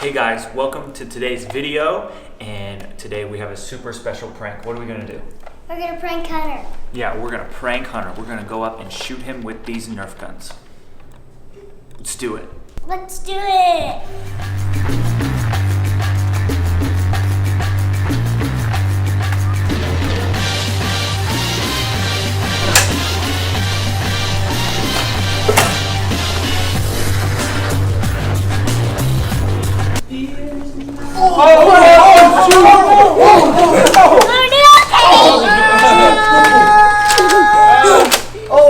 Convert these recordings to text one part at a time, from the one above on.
Hey guys, welcome to today's video, and today we have a super special prank. What are we gonna do? We're gonna prank Hunter. Yeah, we're gonna prank Hunter. We're gonna go up and shoot him with these Nerf guns. Let's do it. Let's do it!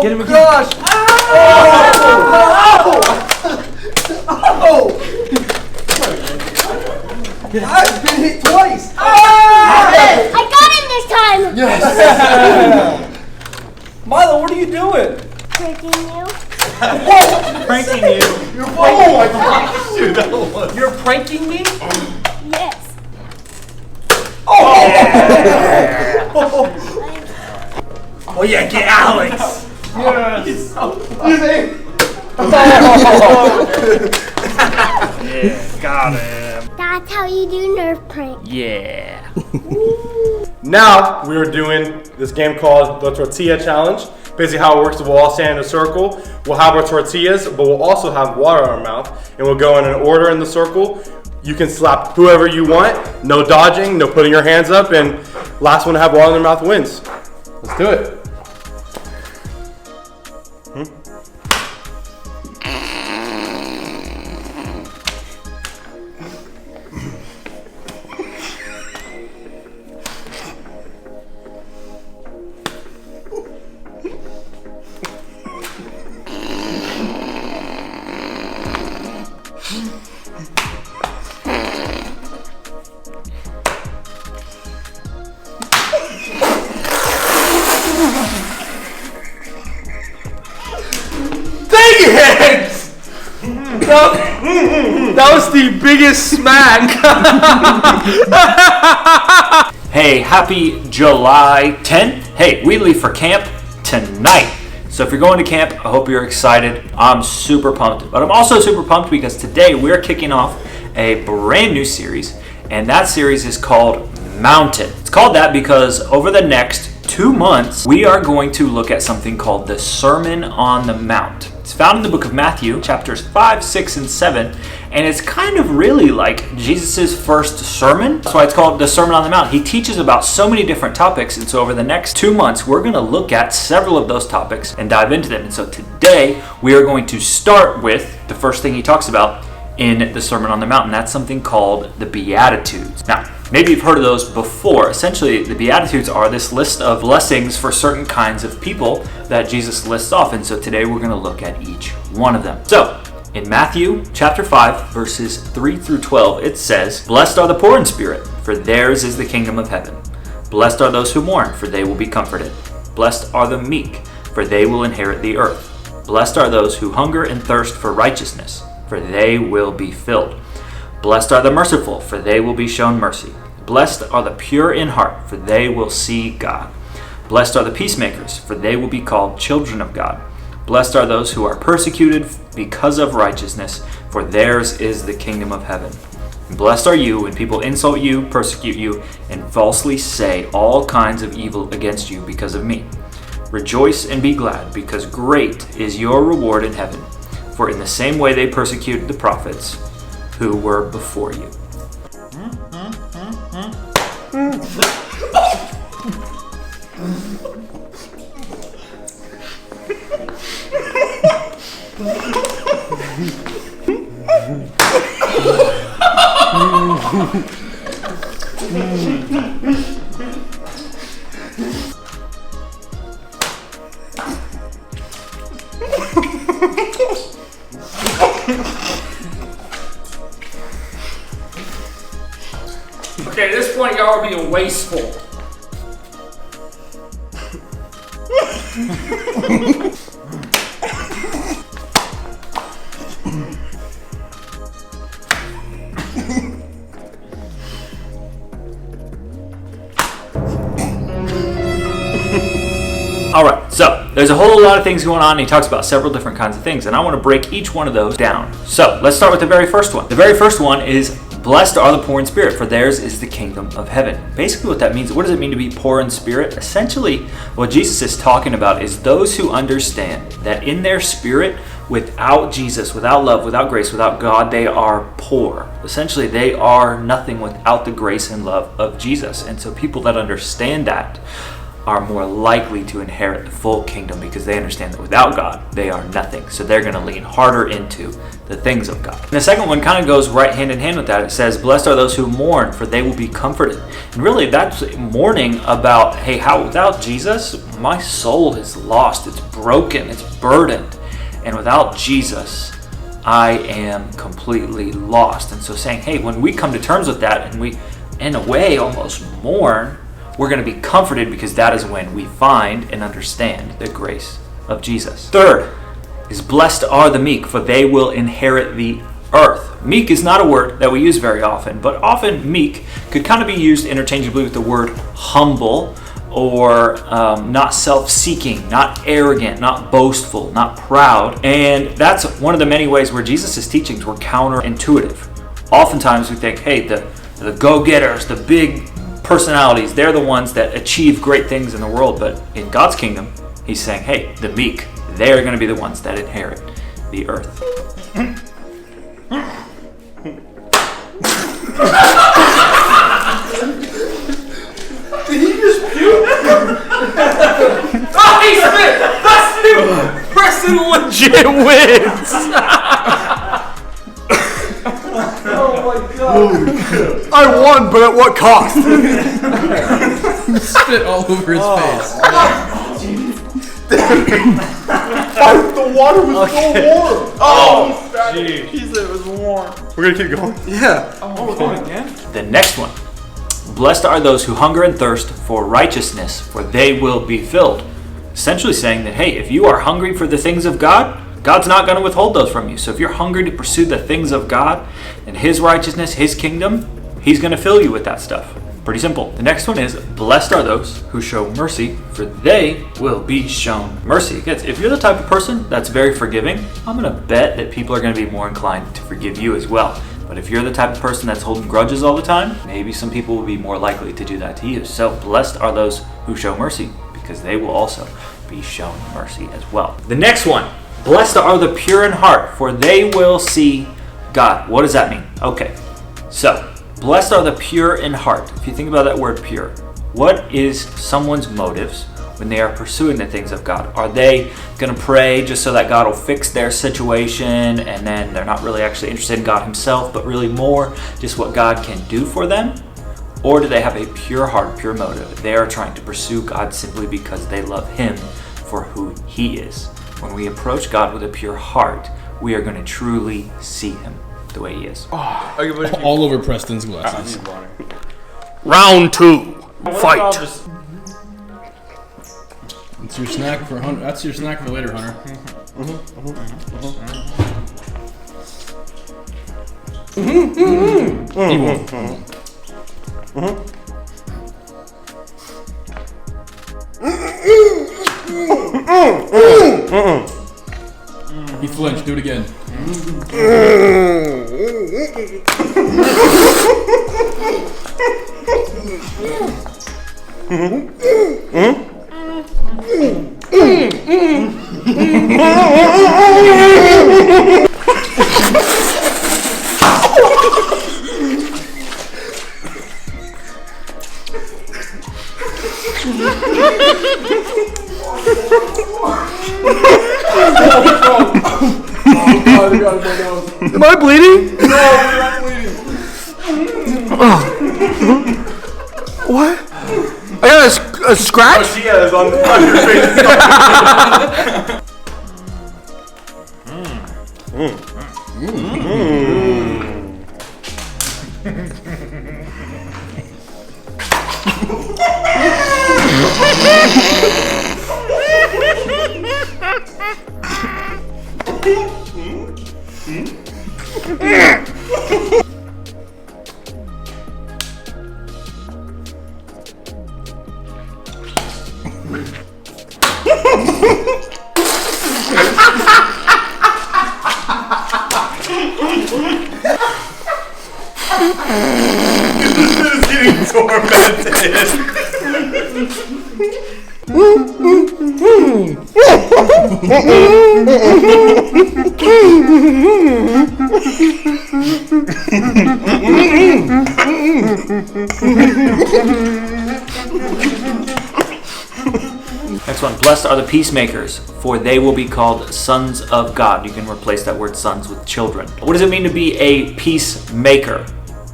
Get him again. Gosh! I've been hit twice! I got him this time! Yes! Milo, what are you doing? Pranking you. Pranking you. You're oh my gosh! Dude, that was... You're pranking me? Yes. Oh! Oh yeah, get Alex! Yes! Yeah, got him. That's how you do Nerf prank. Yeah. Now we are doing this game called the Tortilla Challenge. Basically how it works is we'll all stand in a circle. We'll have our tortillas, but we'll also have water in our mouth. And we'll go in an order in the circle. You can slap whoever you want. No dodging, no putting your hands up. And last one to have water in their mouth wins. Let's do it. That was the biggest smack. Hey, happy July 10th. Hey, we leave for camp tonight. So if you're going to camp, I hope you're excited. I'm super pumped. But I'm also super pumped because today we're kicking off a brand new series. And that series is called Mountain. It's called that because over the next 2 months, we are going to look at something called the Sermon on the Mount. It's found in the book of Matthew, chapters 5, 6, and 7, and it's kind of really like Jesus' first sermon. That's why it's called the Sermon on the Mount. He teaches about so many different topics, and so over the next 2 months, we're going to look at several of those topics and dive into them. And so today, we are going to start with the first thing he talks about in the Sermon on the Mount, and that's something called the Beatitudes. Now, maybe you've heard of those before. Essentially, the Beatitudes are this list of blessings for certain kinds of people that Jesus lists off, and so today we're going to look at each one of them. So, in Matthew chapter 5, verses 3 through 12, it says, "Blessed are the poor in spirit, for theirs is the kingdom of heaven. Blessed are those who mourn, for they will be comforted. Blessed are the meek, for they will inherit the earth. Blessed are those who hunger and thirst for righteousness, for they will be filled. Blessed are the merciful, for they will be shown mercy. Blessed are the pure in heart, for they will see God. Blessed are the peacemakers, for they will be called children of God. Blessed are those who are persecuted because of righteousness, for theirs is the kingdom of heaven. And blessed are you when people insult you, persecute you, and falsely say all kinds of evil against you because of me. Rejoice and be glad, because great is your reward in heaven. For in the same way they persecuted the prophets who were before you." Okay, at this point, y'all are being wasteful. All right, so there's a whole lot of things going on, and he talks about several different kinds of things, and I want to break each one of those down. So let's start with the very first one. The very first one is, blessed are the poor in spirit, for theirs is the kingdom of heaven. Basically what that means, what does it mean to be poor in spirit? Essentially, what Jesus is talking about is those who understand that in their spirit, without Jesus, without love, without grace, without God, they are poor. Essentially, they are nothing without the grace and love of Jesus. And so people that understand that are more likely to inherit the full kingdom because they understand that without God, they are nothing. So they're going to lean harder into the things of God. And the second one kind of goes right hand in hand with that. It says, blessed are those who mourn, for they will be comforted. And really, that's mourning about, hey, how without Jesus, my soul is lost, it's broken, it's burdened. And without Jesus, I am completely lost. And so saying, hey, when we come to terms with that and we, in a way, almost mourn, we're going to be comforted because that is when we find and understand the grace of Jesus. Third is, blessed are the meek, for they will inherit the earth. Meek is not a word that we use very often, but often meek could kind of be used interchangeably with the word humble, or not self-seeking, not arrogant, not boastful, not proud. And that's one of the many ways where Jesus' teachings were counterintuitive. Oftentimes we think, hey, the go-getters, the big personalities, they're the ones that achieve great things in the world. But in God's kingdom, he's saying, hey, the meek, they're going to be the ones that inherit the earth. Did he just puke? Oh, he spit! That's new! Preston legit wins! Oh my god. I won, but at what cost? Spit all over his face. The water was so warm. Oh, jeez. He said it was warm. We're gonna keep going? Yeah. Oh, we're going again? The next one. Blessed are those who hunger and thirst for righteousness, for they will be filled. Essentially saying that, hey, if you are hungry for the things of God, God's not going to withhold those from you. So if you're hungry to pursue the things of God and His righteousness, His kingdom, He's going to fill you with that stuff. Pretty simple. The next one is, blessed are those who show mercy, for they will be shown mercy. If you're the type of person that's very forgiving, I'm going to bet that people are going to be more inclined to forgive you as well. But if you're the type of person that's holding grudges all the time, maybe some people will be more likely to do that to you. So blessed are those who show mercy, because they will also be shown mercy as well. The next one, blessed are the pure in heart, for they will see God. What does that mean? Okay, so blessed are the pure in heart. If you think about that word pure, what is someone's motives when they are pursuing the things of God? Are they going to pray just so that God will fix their situation, and then they're not really actually interested in God Himself, but really more just what God can do for them? Or do they have a pure heart, pure motive? They are trying to pursue God simply because they love Him for who He is. When we approach God with a pure heart, we are going to truly see Him the way He is. All over Preston's glasses. Round 2. Fight. That's your snack for Hunter. That's your snack for later, Hunter. He won't. He flinched. Do it again. Am I bleeding? No, you're not bleeding. What? I got a scratch? Tortilla is on your face. This is getting tormented. Next one. Blessed are the peacemakers, for they will be called sons of God. You can replace that word sons with children. What does it mean to be a peacemaker?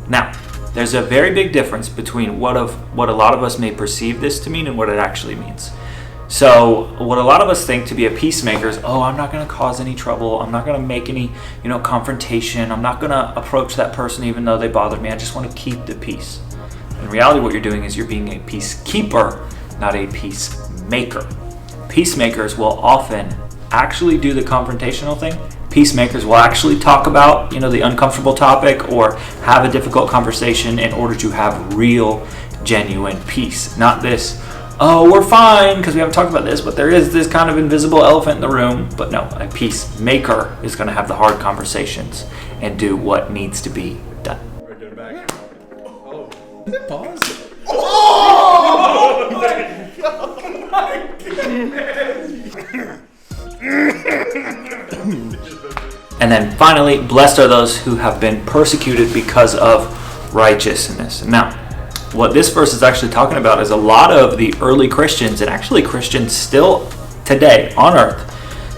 Now, there's a very big difference between what a lot of us may perceive this to mean and what it actually means. So what a lot of us think to be a peacemaker is, oh, I'm not going to cause any trouble. I'm not going to make any, confrontation. I'm not going to approach that person even though they bothered me. I just want to keep the peace. In reality, what you're doing is you're being a peacekeeper, not a peacemaker. Peacemakers will often actually do the confrontational thing. Peacemakers will actually talk about, the uncomfortable topic or have a difficult conversation in order to have real, genuine peace. Not this, oh, we're fine because we haven't talked about this, but there is this kind of invisible elephant in the room. But no, a peacemaker is going to have the hard conversations and do what needs to be done. Pause. Oh my goodness. And then finally, blessed are those who have been persecuted because of righteousness. Now, what this verse is actually talking about is a lot of the early Christians, and actually Christians still today on earth,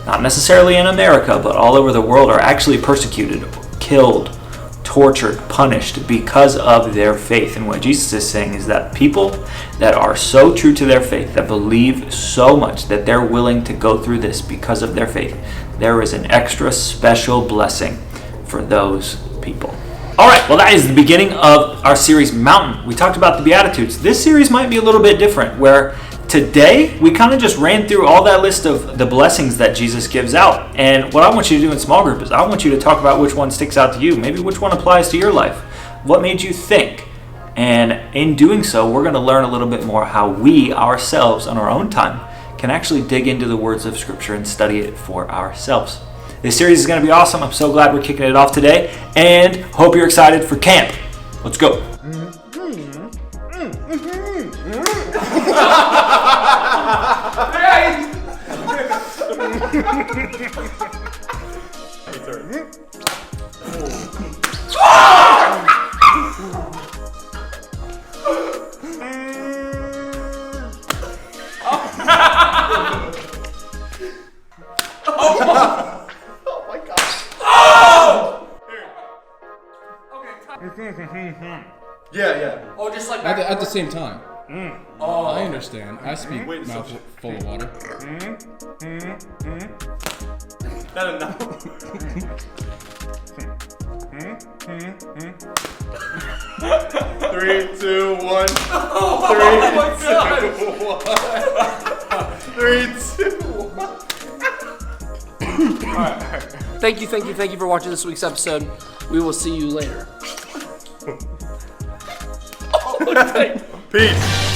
not necessarily in America, but all over the world, are actually persecuted, killed, tortured, punished because of their faith. And what Jesus is saying is that people that are so true to their faith, that believe so much that they're willing to go through this because of their faith, there is an extra special blessing for those people. All right, well, that is the beginning of our series Mountain. We talked about the Beatitudes. This series might be a little bit different, where today we kind of just ran through all that list of the blessings that Jesus gives out. And what I want you to do in small group is I want you to talk about which one sticks out to you, maybe which one applies to your life. What made you think? And in doing so, we're going to learn a little bit more how we ourselves on our own time can actually dig into the words of Scripture and study it for ourselves. This series is going to be awesome. I'm so glad we're kicking it off today, and hope you're excited for camp. Let's go. Yeah. Oh, just like At the same time. Oh, I understand. I speak mouth full of water. Not enough. 3, 2, 1. 3, 2, 1. Thank you for watching this week's episode. We will see you later. Peace.